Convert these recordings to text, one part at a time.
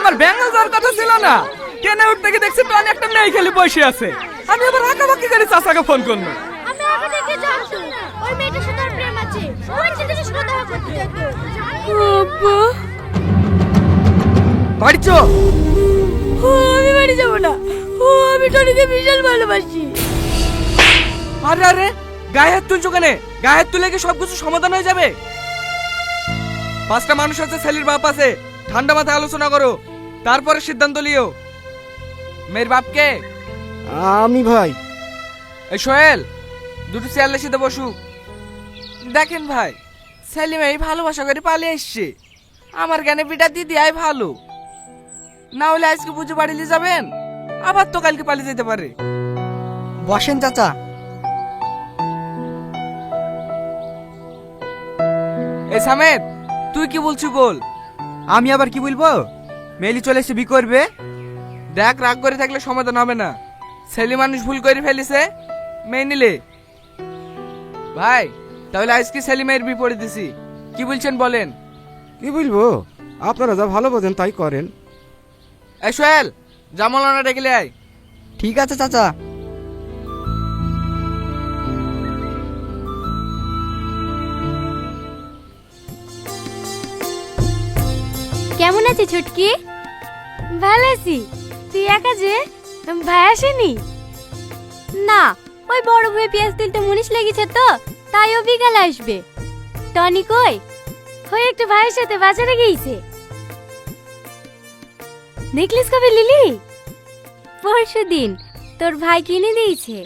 আমার ব্যাঙ্গাল যাওয়ার কথা ছিল না। ট্রেনে উঠতে গিয়ে দেখছি প্রাণে একটা মেয়ে খেলে বসে আছে। আমি আবার হাঁকাবাকি করে চাচাকে ফোন করলো। আমি আগে থেকে জানতাম ওই মেয়েটার সাথে ওর প্রেম আছে। ওই ছেলেটার সাথে দেখা করতে যেত। আব্বা, বাড়ি চ। আমি বাড়ি যাব না। আমি টনিকে বিশাল ভালোবাসি। আরে আরে, গায়ে হাত তুলছো কেন? গায়ে হাত তুলে কি সবকিছু সমাধান হয়ে যাবে? পাঁচটা মানুষ আছে, ছেলের বাপ আছে, ঠান্ডা মাথায় আলোচনা করো, তারপরে সিদ্ধান্ত লিও। মেয়ের বাপকে? আমি ভাই। এই সোহেল, দুটো চেয়ার সাথে বসু। দেখেন ভাই, সেলিম এই ভালোবাসা করে পালিয়ে এসছে। আমার জ্ঞানে বিটা দিদি আয় ভালো, না হলে আজকে পুজো বাড়িতে যাবেন, আবার তো কালকে পালিয়ে যেতে পারে। বসেন চাচা। এই সামেদ, তুই কি বলছিস বল। আমি আবার কি বলবো? মেলি চলে এসে বি করবে। দেখ, রাগ করে থাকলে সমাধান হবে না। ছেলে মানুষ ভুল করে ফেলিছে, মেয়ে নিলে। ভাই, তাহলে আজকে সেলিমের বিপরীত দিছি, কি বলছেন বলেন। কি বলবো, আপনারা যা ভালো বোঝেন তাই করেন। এই সোহেল, জামালানা ডেকে আয়। ঠিক আছে চাচা। কেমন আছে ছুটকি? ভালো আছি। তুই একা যে, ভাই আসেনি? না, ওই বড় ভাই পেঁয়াজ তুলতে মুনিশ লেগেছে তো, তাই ও বিকালে আসবে। টনি কই? ওই একটু ভাইয়ের সাথে বাজারে গিয়েছে। নেকলেস কবে লিলি? পরশুদিন তোর ভাই কিনে দিয়েছে।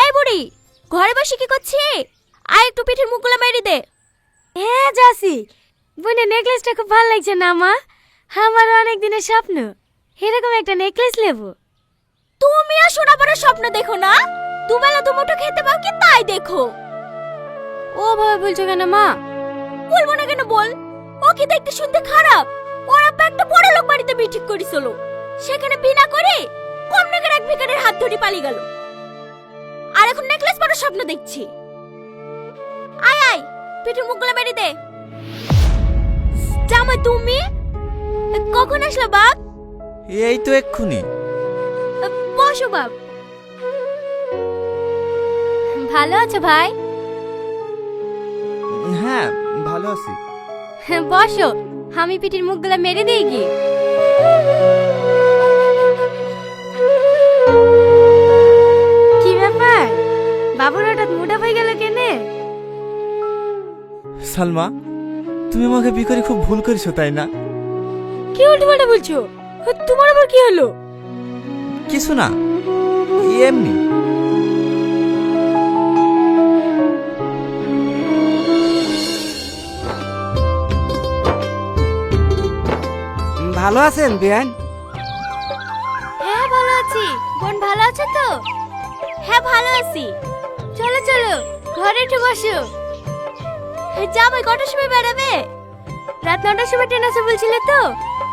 এই বুড়ি, ঘরে বসে কি করছিস? আয় একটু পিঠের মুখগুলো মেরে দে। হ্যাঁ যাসি। বোনের নেকলেসটা খুব ভালো লাগছে না মা? আমার অনেক দিনের স্বপ্ন এরকম একটা নেকলেস নেবো। তুমি আর সোনা পরে স্বপ্ন দেখো না, দুবেলা দুমুঠো খেতে পাও কি তাই দেখো। ও ভাবে বলছো কেন মা? বলবো না কেন বল? ও কি দেখতে শুনতে খারাপ? ওর আব্বা একটা বড় লোক বাড়িতে বিয়ে ঠিক করেছিল, সেখানে বিনা করে কম নাকের এক ভিখারির হাত ধরে পালিয়ে গেল, আর এখন নেকলেস পরার স্বপ্ন দেখছি। আয় আয়, পিঠে মুখগুলো মেরে দে। জামাই তুমি কখন আসলো বাপ? এই তো এক্ষুনি। বসো বাপ। ভালো আছো ভাই? হ্যাঁ, ভালো আছি। বসো, আমি পিঠির মুখগুলো মেরে দিই কি? কি ব্যাপার, বাবুর হঠাৎ মোটা হয়ে গেল কেনে? সালমা, তুমি আমাকে বিয়ে করে খুব ভুল করেছো তাই না? কি উল্টোপাল্টা বলছো? তোমার আবার কি হলো? কিছু না, এমনি। ভালো আছেন বিয়ান? হ্যাঁ ভালো আছি। বোন ভালো আছে তো? হ্যাঁ ভালো আছি। চলো চলো, ঘরে একটু বসো। জামাই কটার সময় বেড়াবে? রাত 9টার সময় ট্রেন আছে বলছিলে তো,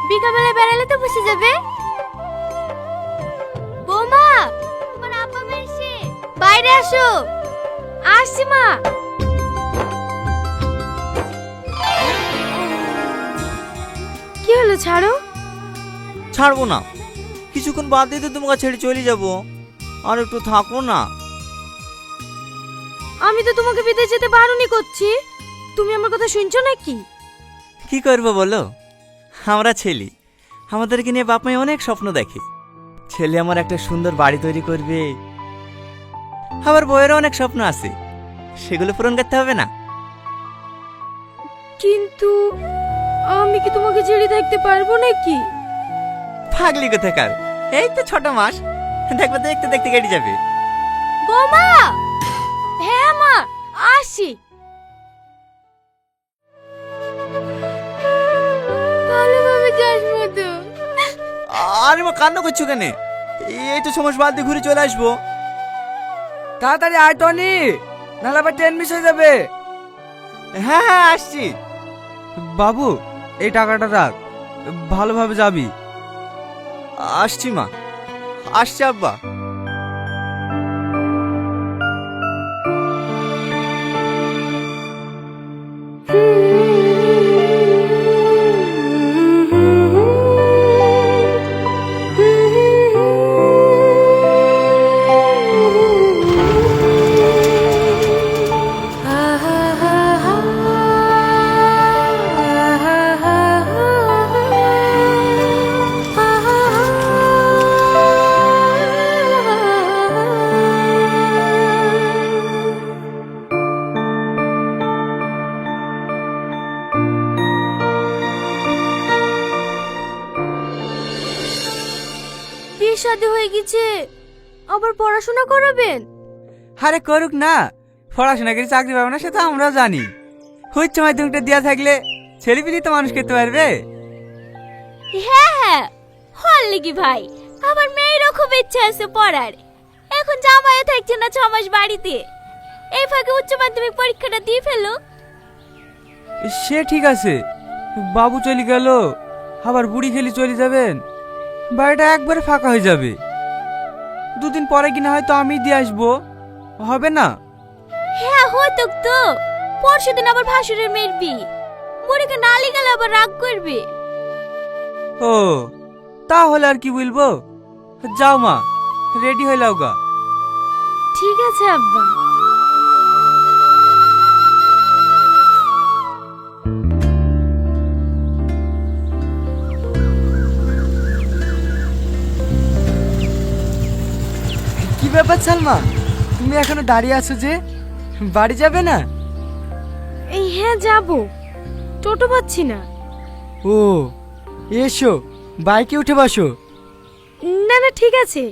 বিকালবেলা বেড়ালে তো বসে যাবে। বৌমা, তোমার আপা মেশে বাইরে আসো। আসছি মা। কি হলো, ছাড়ো। ছাড়বো না, কিছুক্ষণ বাদ দিয়ে তো তোমাকে ছেড়ে চলে যাবো। আর একটু থাকো না। আমি তো তোমাকে বিদেশ যেতে বারণই করছি, তুমি আমার কথা শুনছো নাকি? কি করবো বলো, আমরা ছেলে, আমাদেরকে নিয়ে বাপ মাই অনেক স্বপ্ন দেখে। ছেলে আমার একটা সুন্দর বাড়ি তৈরি করবে, আবার বইয়েরও অনেক স্বপ্ন আছে, সেগুলো পূরণ করতে হবে না? কিন্তু আমি কি তোমাকে ছেড়ে থাকতে পারবো নাকি? পাগলি কোথাকার, এই তো 6টা মাস, দেখবে দেখতে দেখতে কেটে যাবে। বৌমা। হ্যাঁ মা, আসি। ভালোভাবে যাস মতো। আরে মা, কান্না করছো কেন? এই তো 6 মাস বাদ দিয়ে ঘুরে চলে আসবো। তাড়াতাড়ি আয় টনি, নাহলে আবার ট্রেন মিস হয়ে যাবে। হ্যাঁ হ্যাঁ, আসছি। বাবু, এই টাকাটা রাখ, ভালোভাবে যাবি। আসছি মা, আসছি আব্বা। মেয়ের সাথে হয়ে গেছে, আবার পড়াশোনা করাবেন? আরে করুক না, পড়াশোনা করে চাকরি পাবে না সেটা আমরাও জানি। উচ্চ মাধ্যমিকটা দেওয়া থাকলে ছেলেপিলি তো মানুষ করতে পারবে। হ্যাঁ হ্যাঁ, হল নাকি ভাই, আমার মেয়েরও খুব ইচ্ছা আছে পড়ার। এখন জামাইও থাকছে না 6 মাস বাড়িতে, এই ফাঁকে উচ্চ মাধ্যমিক পরীক্ষাটা দিয়ে ফেলো। সে ঠিক আছে, বাবু চলে গেল, আবার বুড়ি খেলি চলে যাবেন, বাড়িটা একবারে ফাঁকা হয়ে যাবে। দুদিন পরে কিনা হয়তো আমি দিয়ে আসবো, হবে না? হ্যাঁ হতো তো, পরশুদিন আবার ভাসুরের মেয়ের বিয়ে, বুড়িকে নালি গেলে আবার রাগ করবে। ও তাহলে আর কি বলবো, যাও মা, রেডি হয়ে লাও গা। ঠিক আছে আব্বা। কি ব্যাপার সালমা, তুমি এখনো দাঁড়িয়ে আছো যে, বাড়ি যাবে না? এই হ্যাঁ যাব, টোটো পাচ্ছি না। ও এসো, বাইকে উঠে বসো। না না ঠিক আছে,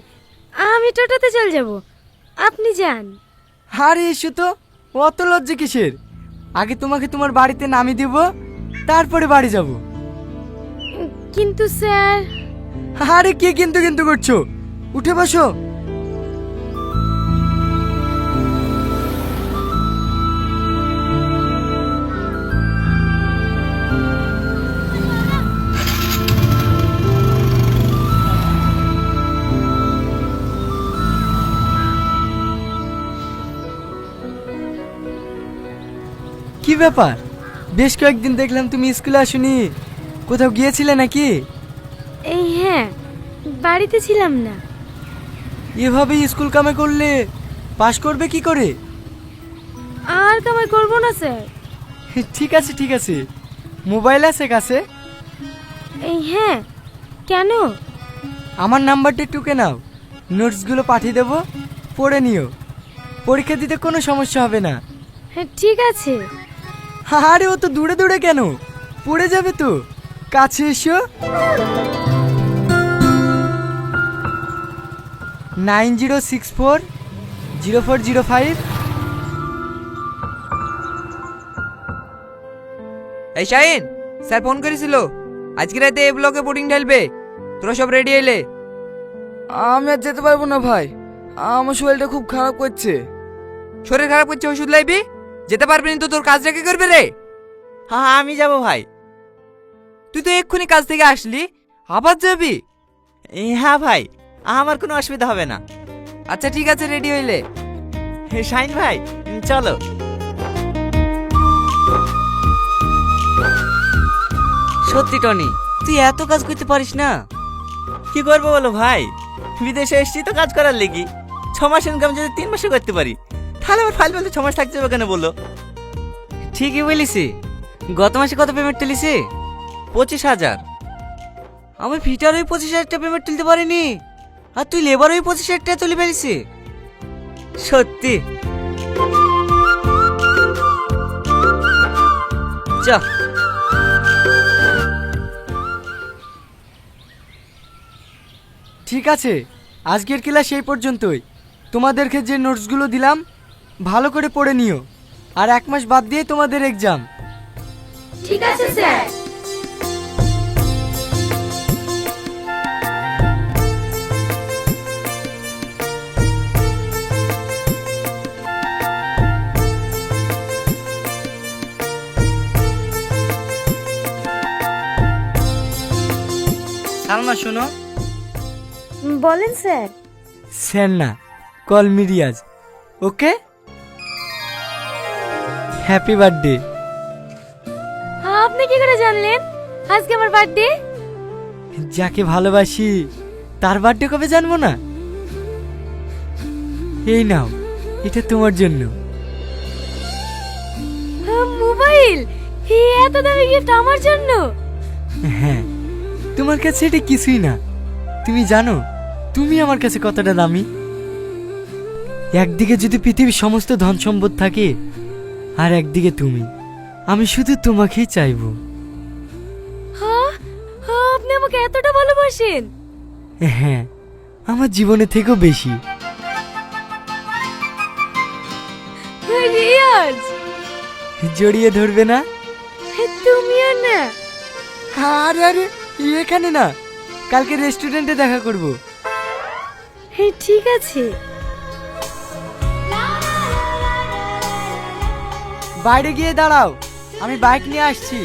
আমি টোটোতে চলে যাব, আপনি যান। আরে এসো তো, অত লজ্জা কিসের? আগে তোমাকে তোমার বাড়িতে নামিয়ে দেব, তারপরে বাড়ি যাব। কিন্তু স্যার। আরে কি কিন্তু কিন্তু করছো, উঠে বসো। কি ব্যাপার, বেশ কয়েকদিন দেখলাম তুমি স্কুলে আসোনি, কোথাও গিয়েছিলে নাকি? এই হ্যাঁ, বাড়িতে ছিলাম না। এভাবে স্কুল কামে করলে পাশ করবে কি করে? আর কামাই করবো না স্যার। ঠিক আছে ঠিক আছে, মোবাইল আছে কাছে? এই হ্যাঁ, কেন? আমার নাম্বারটা টুকে নাও, নোটসগুলো পাঠিয়ে দেবো, পড়ে নিও, পরীক্ষা দিতে কোনো সমস্যা হবে না। হ্যাঁ ঠিক আছে। আরে ও তো দূরে দূরে কেন, পড়ে যাবে তো, কাছে এসো। 90640405। এই শাহিন, স্যার ফোন করেছিল, আজকে রাতে এই ব্লকে বোর্ডিং ঢালবে, তোরা সব রেডি এলে। আমি আর যেতে পারবো না ভাই, আমার শরীরটা খুব খারাপ করছে। শরীর খারাপ করছে, ওষুধ লাইবি, যেতে পারবি না তো তোর কাজটা কে করবে রে? হ্যাঁ আমি যাব ভাই। তুই তো এক্ষুনি কাজ থেকে আসলি, আবার যাবি? হ্যাঁ ভাই, আমার কোনো অসুবিধা হবে না। আচ্ছা ঠিক আছে, রেডি হইলে। শাইন ভাই চলো। সত্যি টনি, তুই এত কাজ করতে পারিস না? কি করবো বলো ভাই, বিদেশে এসেছি তো কাজ করার লেগি। 6 মাস ইনকাম যদি 3 মাসে করতে পারি, তাহলে আমার ফাইল বলতে 6 মাস থাকতে হবে কেন বলো? ঠিকই বলিস। গত মাসে কত পেমেন্ট তুলিস? 25,000। আমি ফিটার ওই 25,000 টাকা পেমেন্ট তুলতে পারিনি, আর তুই লেবার ওই 25,000 টাকা তুলে ফেলিস। সত্যি চ। ঠিক আছে, আজকের ক্লাস এই পর্যন্তই। তোমাদেরকে যে নোটসগুলো দিলাম ভালো করে পড়ে নিও, আর 1 মাস বাদ দিয়ে তোমাদের এক্সাম। ঠিক আছে স্যার। সালমা শোনো। বলেন স্যার। স্যার না, কল মি রিয়াজ। ওকে, হ্যাপি বার্থডে। আপনি কি করে জানলেন আজকে আমার বার্থডে? যাকে ভালোবাসি তার বার্থডে কবে জানবো না? এই নাও, এটা তোমার জন্য। মোবাইল? এত দামি গিফট আমার জন্য? হ্যাঁ, তোমার কাছে এটা কিছুই না। তুমি জানো তুমি আমার কাছে কতটা দামি? একদিকে যদি পৃথিবীর সমস্ত ধন সম্পদ থাকে, আর একদিকে তুমি, আমি শুধু তোমাকেই চাইবো। হ্যাঁ, আপনি আমাকে এতটা ভালোবাসেন? হ্যাঁ, আমার জীবনের থেকেও বেশি। রিয়াজ, জড়িয়ে ধরবে না? তুমিও না? আরে আরে, এখানে না, কালকে রেস্টুরেন্টে দেখা করব। ঠিক আছে। বাইরে গিয়ে দাঁড়াও, আমি বাইক নিয়ে আসছি।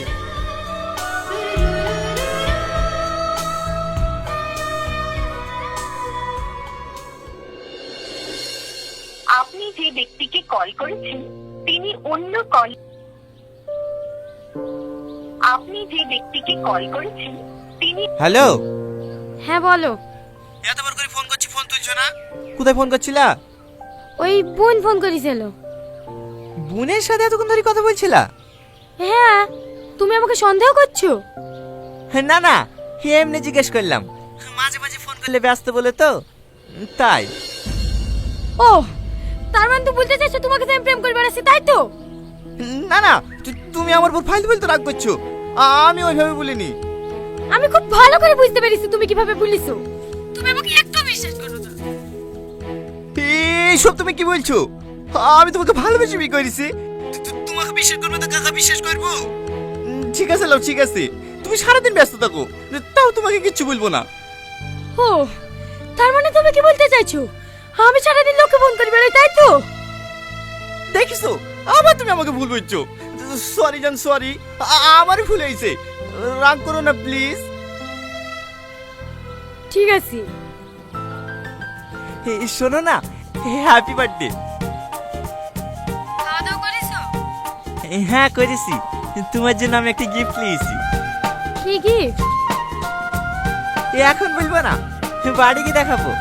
আপনি যে ব্যক্তিকে কল করেছেন তিনি অন্য কল আপনি যে ব্যক্তিকে কল করেছেন তিনি হ্যালো, হ্যাঁ বলো। এতবার করে ফোন করছি, ফোন তুলছো না। কোথায় ফোন করছিলা? ওই বোন ফোন করেছিল। বোনের সাথে এতক্ষণ ধরে কথা বলছিলা? হ্যাঁ, তুমি আমাকে সন্দেহ করছো? না না, এমনি জিজ্ঞেস করলাম। মাঝে মাঝে ফোন করলে ব্যস্ত বলে তো, তাই। ও, তার মানে তো বলতে চাইছো তোমাকে তো আমি প্রেম করে বেড়াচ্ছি, তাই তো? না না, তুমি আমার উপর ফাইল বলতে রাগ করছো। আমি ওইভাবে বলিনি। আমি খুব ভালো করে বুঝতে পেরেছি তুমি কিভাবে বলিছো। তুমি আমাকে একটু বিশ্বাস করো না। এইসব তুমি কি বলছো? আমি তোমাকে ভালোবেসে বিয়ে করেছি। তোমাকে বিশ্বাস করবো তো কাকা বিশ্বাস করবো? ঠিক আছে লাও, ঠিক আছে, তুমি সারাদিন ব্যস্ত থাকো, তাও তোমাকে কিচ্ছু বলবো না। ও, তার মানে তুমি কি বলতে চাইছো আমি সারাদিন লোককে ফোন করে বেড়াই, তাই তো? দেখিছো, আবার তুমি আমাকে ভুল বলছো। সরি জান, সরি, আমারই ভুল হয়েছে, রাগ করো না প্লিজ। ঠিক আছে। শোনো না, হ্যাপি বার্থডে। খাওয়া দাওয়া করেছো? হ্যাঁ করেছি, তোমার জন্য আমি একটা গিফট নিয়েছি। কি গিফট? এখন বলবো না, বাড়ি গিয়ে দেখাবো।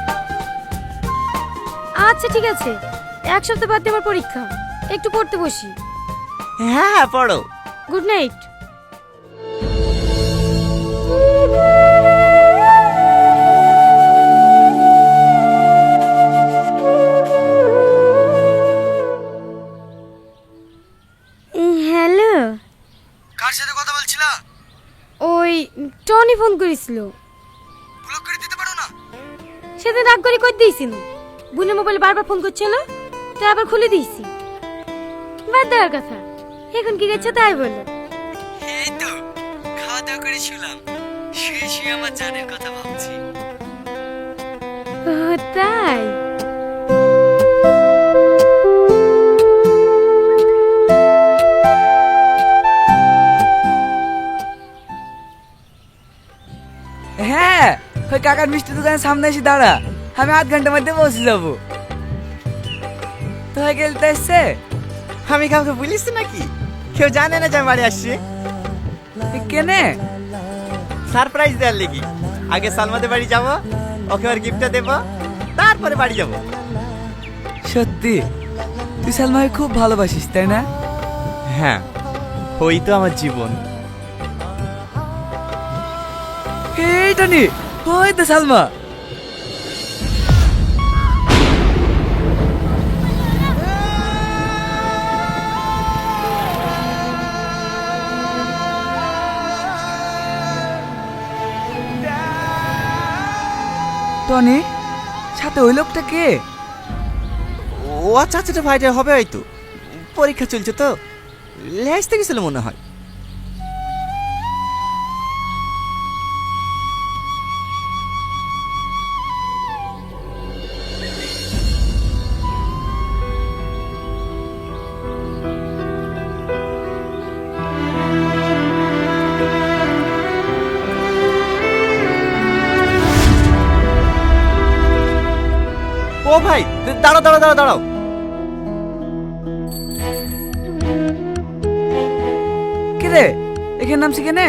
আচ্ছা ঠিক আছে, এক সপ্তাহ বাদ দিয়ে আমার পরীক্ষা, একটু পড়তে বসি। হ্যাঁ হ্যাঁ, পড়ো। Good night. হ্যালো, কার সাথে কথা বলছিলা? ওই টনি ফোন করেছিল। ব্লক করে দিতে পারো না? সেদিন রাগ করে কই দিয়েছিল, বোনের মোবাইলে বারবার ফোন করছিল, তাই আবার খুলে দিয়েছি। বাদ দেওয়ার কথা, এখন কি গেছে তাই বলো। এই তো খাওয়া দাওয়া করে শুলাম, শুয়ে শুয়ে আমার জানের কথা ভাবছি। ও তাই? হ্যাঁ, ওই কাকার মিষ্টি দোকানের সামনে এসে দাঁড়া, আমি আধ ঘন্টার মধ্যে পৌঁছে যাবো। তো হয়ে গেলতে এসছে? আমি কাউকে বলিস নাকি? কেউ জানে না যে আমি বাড়ি আসছি। কেনে? সারপ্রাইজ দেওয়ার লেগে। আগে সালমাদের বাড়ি যাব, ওকে আর গিফটটা দেবো, তারপরে বাড়ি যাব। সত্যি তুই সালমাকে খুব ভালোবাসিস, তাই না? হ্যাঁ, ওই তো আমার জীবন। এই টনি, ওই তো সালমা। টনি, সাথে ওই লোকটা কে? ও আচ্ছা আচ্ছা, ভাইটা হবে হয়তো, পরীক্ষা চলছে তো, লেসতে গেছিল মনে হয়। ও ভাই, দাঁড়াও দাঁড়াও দাঁড়াও দাঁড়াও। কে রে, এখানে নামছি কেনে?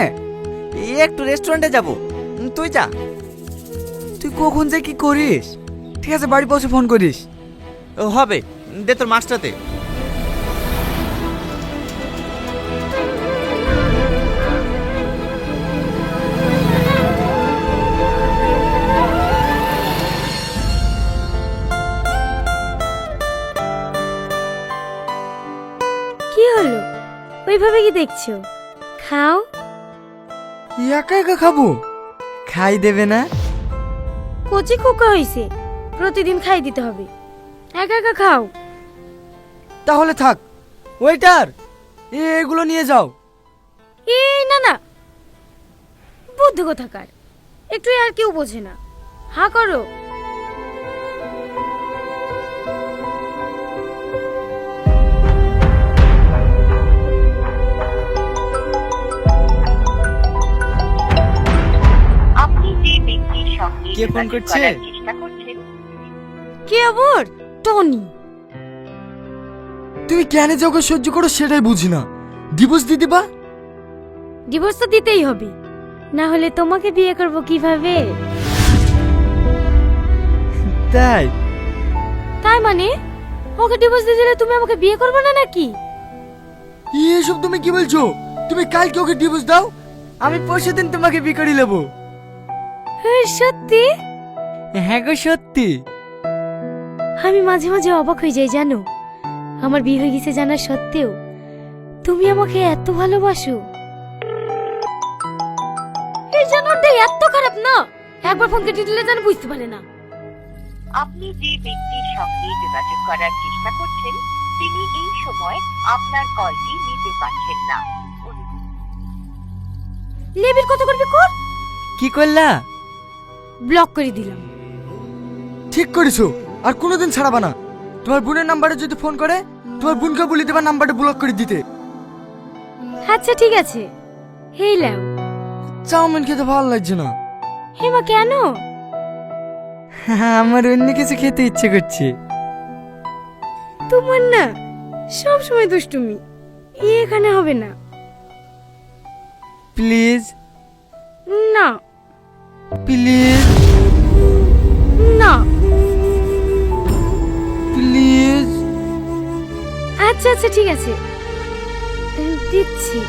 একটু রেস্টুরেন্টে যাব, তুই যা। তুই কখন যে কি করিস? ঠিক আছে, বাড়ি পৌঁছে ফোন করিস। ও হবে, দে তোর মাস্টারতে। কি হলো, ওইভাবে কি দেখছো? খাও। একা একা খাবো? খাই দেবে না? কচি খোকা হইছে, প্রতিদিন খাই দিতে হবে। একা একা খাও। তাহলে থাক। ওয়েটার, এগুলো নিয়ে যাও। এই না না, বুদ্ধি কোথাকার, একটু আর কেউ বোঝে না। হা করো। আপনি যে ব্যক্তির সঙ্গে কে ফোন যোগাযোগ করছে? করার চেষ্টা করছেন কে আবার? টনি। তুমি কেন যে ওকে সহ্য করো সেটাই বুঝি না। ডিভোর্স দিয়ে দিবা? ডিভোর্স তো দিতেই হবে, না হলে তোমাকে বিয়ে করব কিভাবে? তাই? তাই মানে ওকে ডিভোর্স দিয়ে দিলে তুমি আমাকে বিয়ে করবে না নাকি? এসব তুমি কি বলছো? তুমি কালকে ওকে ডিভোর্স দাও, আমি পরশু দিন তোমাকে বিয়ে করে নেবো। সত্যি? হ্যাঁ গো সত্যি। আমি মাঝে মাঝে অবাক হয়ে যাই জানো, আমার বিয়ে হয়ে গেছে জানার সত্ত্বেও তুমি আমাকে এত ভালোবাসো। এই জানোয়ারটা এত খারাপ না, একবার ফোন কেটে দিলে যেন বুঝতে পারে না। আপনি যে ব্যক্তির সঙ্গে যোগাযোগ করার চেষ্টা করছেন তিনি এই সময় আপনার কলটি নিতে পারছেন না। লেবির কত করবি কর। কি করলা? ব্লক করে দিলাম। ঠিক করেছো, আর কোনোদিন ছাড়াবা না। তোমার বোনের নাম্বারে যদি ফোন করে তোমার বোনকে বলে দেবা নাম্বারটা ব্লক করে দিতে। আচ্ছা ঠিক আছে। হেই লাও। চাউমিন খেতে ভালো লাগছে না। হেমা কেন? আমার অন্য কিছু খেতে ইচ্ছে করছে। তোমার না সব সময় দুষ্টুমি, এখানে হবে না। প্লিজ না প্লিজ না। প্লিজ। আচ্ছা আচ্ছা ঠিক আছে, দিচ্ছি।